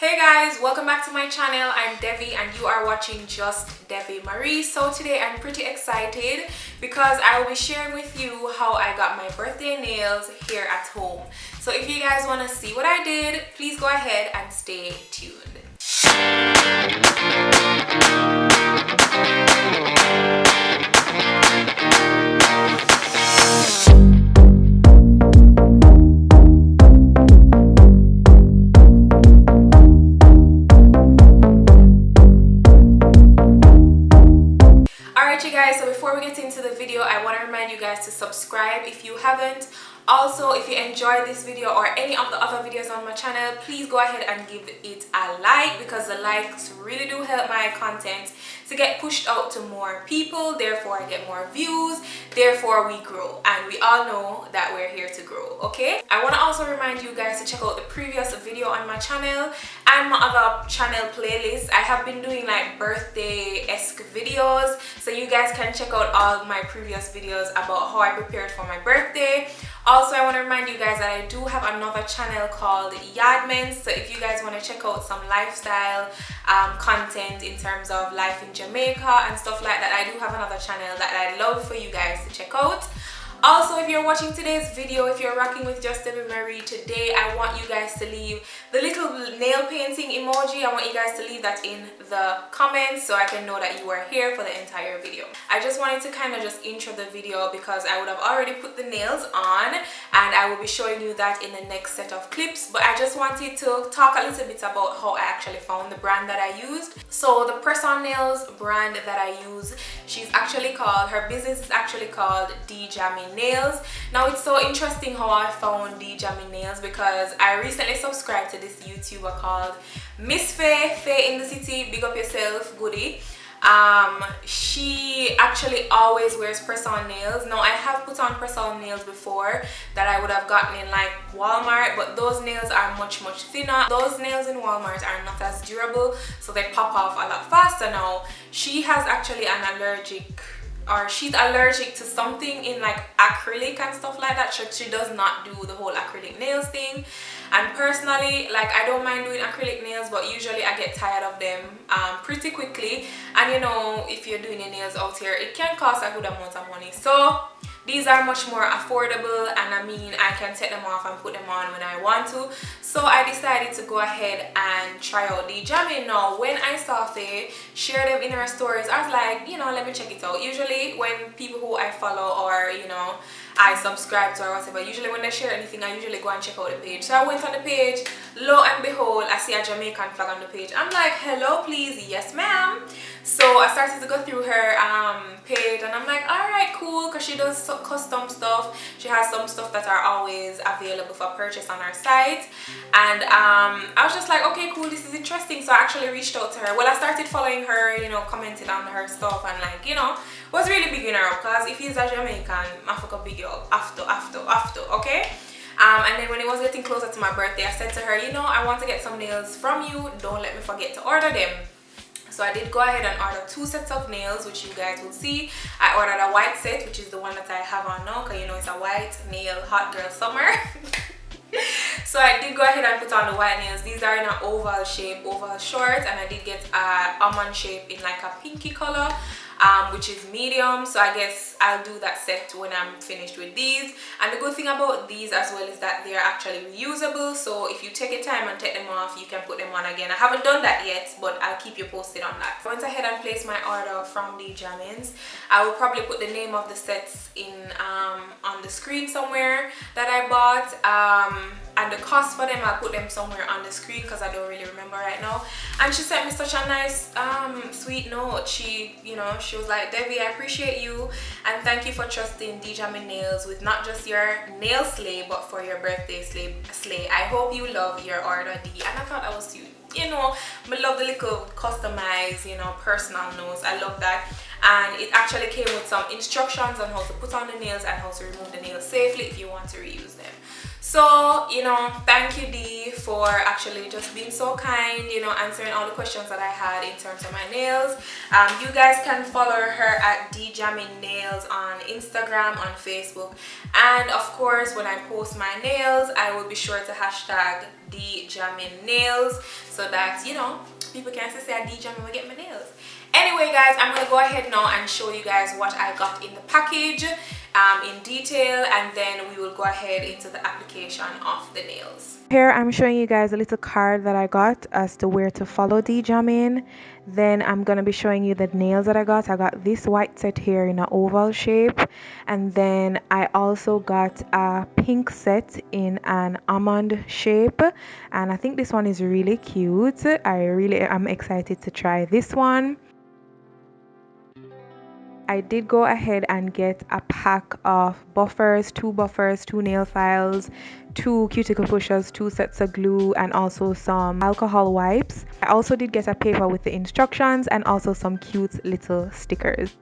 Hey guys, welcome back to my channel. I'm Devi and you are watching Just Devi Marie. So today I'm pretty excited because I will be sharing with you how I got my birthday nails here at home. So if you guys want to see what I did, please go ahead and stay tuned. Alright you guys, so before we get into the video, I want to remind you guys to subscribe if you haven't. Also, if you enjoyed this video or any of the other videos on my channel, please go ahead and give it a like because the likes really do help my content to get pushed out to more people. Therefore, I get more views. Therefore, we grow. And we all know that we're here to grow, okay? I want to also remind you guys to check out the previous video on my channel and my other channel playlist. I have been doing like birthday-esque videos, so you guys can check out all my previous videos about how I prepared for my birthday. Also, I want to remind you guys that I do have another channel called JAMAICAN, so if you guys want to check out some lifestyle content in terms of life in Jamaica and stuff like that, I do have another channel that I'd love for you guys to check out. Also, if you're watching today's video, if you're rocking with Just Devi Marie today, I want you guys to leave the little nail painting emoji. I want you guys to leave that in the comments so I can know that you are here for the entire video. I just wanted to kind of just intro the video because I would have already put the nails on and I will be showing you that in the next set of clips, but I just wanted to talk a little bit about how I actually found the brand that I used. So the press-on nails brand that I use, her business is actually called Dee Jammin nails. Now it's so interesting how I found Dee Jammin nails because I recently subscribed to this YouTuber called Miss Faye in the city. Big up yourself, goodie. She actually always wears press-on nails. Now I have put on press-on nails before that I would have gotten in like Walmart, but those nails are much thinner. Those nails in Walmart are not as durable, so they pop off a lot faster. Now she has actually she's allergic to something in like acrylic and stuff like that. She does not do the whole acrylic nails thing, and personally, like, I don't mind doing acrylic nails, but usually I get tired of them pretty quickly. And you know, if you're doing your nails out here, it can cost a good amount of money. So these are much more affordable, and I mean, I can take them off and put them on when I want to. So I decided to go ahead and try out Dee Jammin. Now, when I saw Faye share them in her stories, I was like, you know, let me check it out. Usually when people who I follow or, you know, I subscribe to or whatever, usually when they share anything, I usually go and check out the page. So I went on the page, lo and behold, I see a Jamaican flag on the page. I'm like, hello, please, yes ma'am. So I started to go through her page and I'm like, alright, cool, because she does custom stuff. She has some stuff that are always available for purchase on her site. And I was just like, okay, cool, this is interesting. So I actually reached out to her. Well, I started following her, you know, commented on her stuff and like, you know, was really bigging her up because if he's a Jamaican, I fuck big you up after, okay? And then when it was getting closer to my birthday, I said to her, you know, I want to get some nails from you. Don't let me forget to order them. So I did go ahead and order 2 sets of nails, which you guys will see. I ordered a white set, which is the one that I have on now, because you know it's a white nail hot girl summer. So I did go ahead and put on the white nails. These are in an oval shape, oval short, and I did get an almond shape in like a pinky color, which is medium. So I guess I'll do that set when I'm finished with these. And the good thing about these as well is that they are actually reusable, so if you take your time and take them off, you can put them on again. I haven't done that yet, but I'll keep you posted on that. I went ahead and placed my order from Dee Jammin's. I will probably put the name of the sets in on the screen somewhere that I bought, and the cost for them, I'll put them somewhere on the screen because I don't really remember right now. And she sent me such a nice sweet note. She was like, Devi, I appreciate you and thank you for trusting Dee Jammin nails with not just your nail sleigh but for your birthday sleigh. I hope you love your order, Dee. And I thought that was cute. You know, I love the little customized, you know, personal notes. I love that. And it actually came with some instructions on how to put on the nails and how to remove the nails safely if you want to reuse them. So, thank you, Dee, for actually just being so kind, answering all the questions that I had in terms of my nails. You guys can follow her at Dee Jammin Nails on Instagram, on Facebook. And of course, when I post my nails, I will be sure to hashtag Dee Jammin Nails so that, people can say Dee Jammin will get my nails. Anyway, guys, I'm going to go ahead now and show you guys what I got in the package in detail, and then we will go ahead into the application of the nails. Here I'm showing you guys a little card that I got as to where to follow Dee Jammin. Then I'm going to be showing you the nails that I got. I got this white set here in an oval shape, and then I also got a pink set in an almond shape, and I think this one is really cute. I really am excited to try this one. I did go ahead and get a pack of buffers, two nail files, 2 cuticle pushers, 2 sets of glue, and also some alcohol wipes. I also did get a paper with the instructions and also some cute little stickers.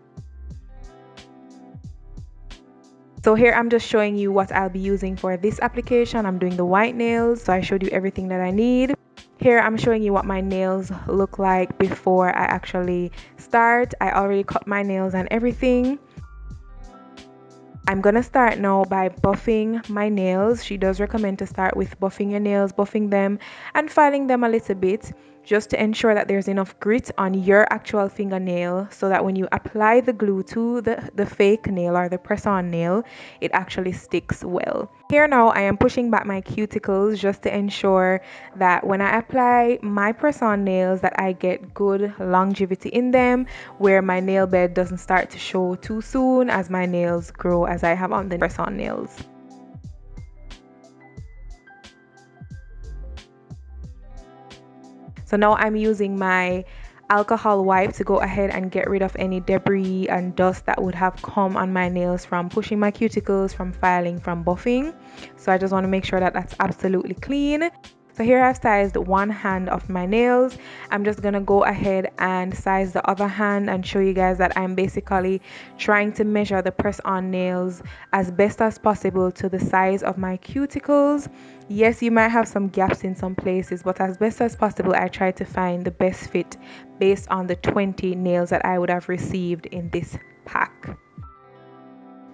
So here I'm just showing you what I'll be using for this application. I'm doing the white nails, so I showed you everything that I need. Here I'm showing you what my nails look like before I actually start. I already cut my nails and everything. I'm gonna start now by buffing my nails. She does recommend to start with buffing your nails, buffing them and filing them a little bit, just to ensure that there's enough grit on your actual fingernail so that when you apply the glue to the fake nail or the press-on nail, it actually sticks well. Here now I am pushing back my cuticles just to ensure that when I apply my press-on nails that I get good longevity in them, where my nail bed doesn't start to show too soon as my nails grow as I have on the press-on nails. So now I'm using my alcohol wipe to go ahead and get rid of any debris and dust that would have come on my nails from pushing my cuticles, from filing, from buffing. So I just want to make sure that that's absolutely clean. So here I've sized one hand of my nails. I'm just gonna go ahead and size the other hand and show you guys that I'm basically trying to measure the press-on nails as best as possible to the size of my cuticles. Yes, you might have some gaps in some places, but as best as possible I try to find the best fit based on the 20 nails that I would have received in this pack.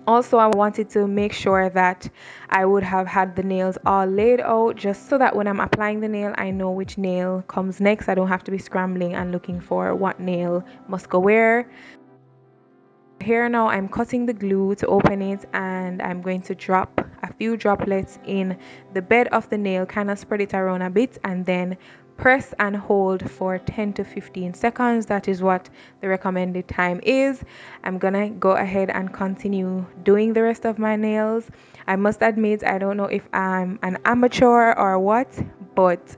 Also, I wanted to make sure that I would have had the nails all laid out just so that when I'm applying the nail, I know which nail comes next. I don't have to be scrambling and looking for what nail must go where. Here now I'm cutting the glue to open it, and I'm going to drop a few droplets in the bed of the nail, kind of spread it around a bit, and then press and hold for 10 to 15 seconds. That is what the recommended time is. I'm gonna go ahead and continue doing the rest of my nails. I must admit, I don't know if I'm an amateur or what, but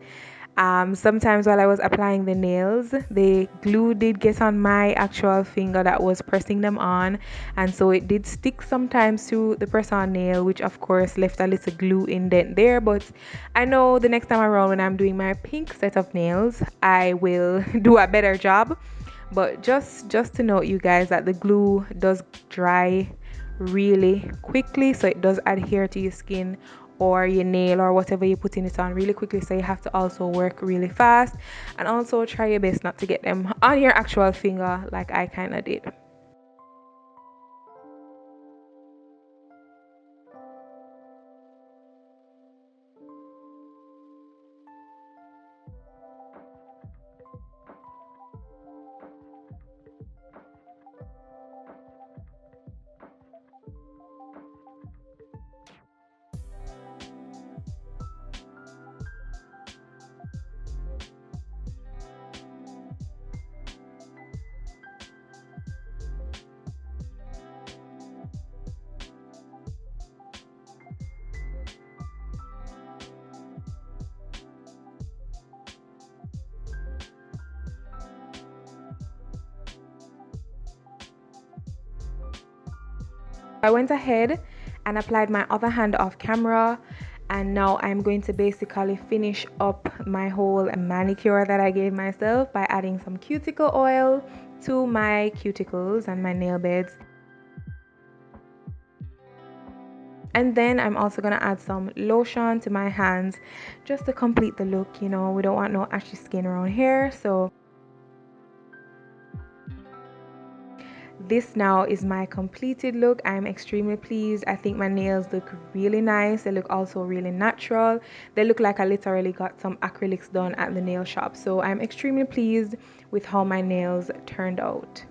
sometimes while I was applying the nails, the glue did get on my actual finger that was pressing them on, and so it did stick sometimes to the press-on nail, which of course left a little glue indent there. But I know the next time around when I'm doing my pink set of nails, I will do a better job. But just to note you guys that the glue does dry really quickly, so it does adhere to your skin or your nail or whatever you're putting it on really quickly, so you have to also work really fast and also try your best not to get them on your actual finger like I kind of did. I went ahead and applied my other hand off camera, and now I'm going to basically finish up my whole manicure that I gave myself by adding some cuticle oil to my cuticles and my nail beds. And then I'm also going to add some lotion to my hands just to complete the look. You know, we don't want no ashy skin around here. So this now is my completed look. I'm extremely pleased. I think my nails look really nice. They look also really natural. They look like I literally got some acrylics done at the nail shop. So I'm extremely pleased with how my nails turned out.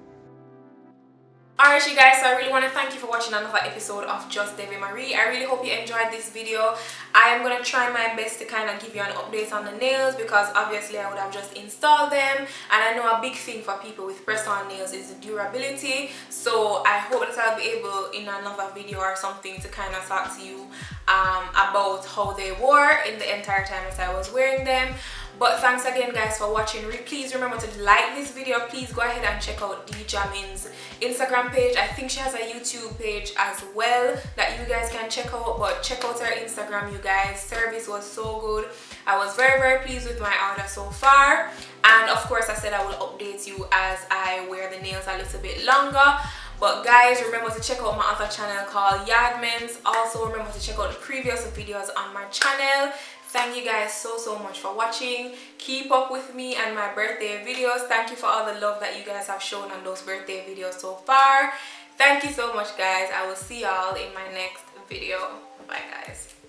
Alright you guys, so I really want to thank you for watching another episode of Just Devi Marie. I really hope you enjoyed this video. I am going to try my best to kind of give you an update on the nails because obviously I would have just installed them, and I know a big thing for people with press-on nails is the durability. So I hope that I'll be able in another video or something to kind of talk to you about how they were in the entire time that I was wearing them. But thanks again guys for watching. Please remember to like this video. Please go ahead and check out Dee Jammin's Instagram page. I think she has a YouTube page as well that you guys can check out, but check out her Instagram you guys. Service was so good. I was very pleased with my order so far, and of course I said I will update you as I wear the nails a little bit longer. But guys, remember to check out my other channel called Yardmans. Also remember to check out the previous videos on my channel. Thank you guys so much for watching. Keep up with me and my birthday videos. Thank you for all the love that you guys have shown on those birthday videos so far. Thank you so much guys. I will see y'all in my next video. Bye guys.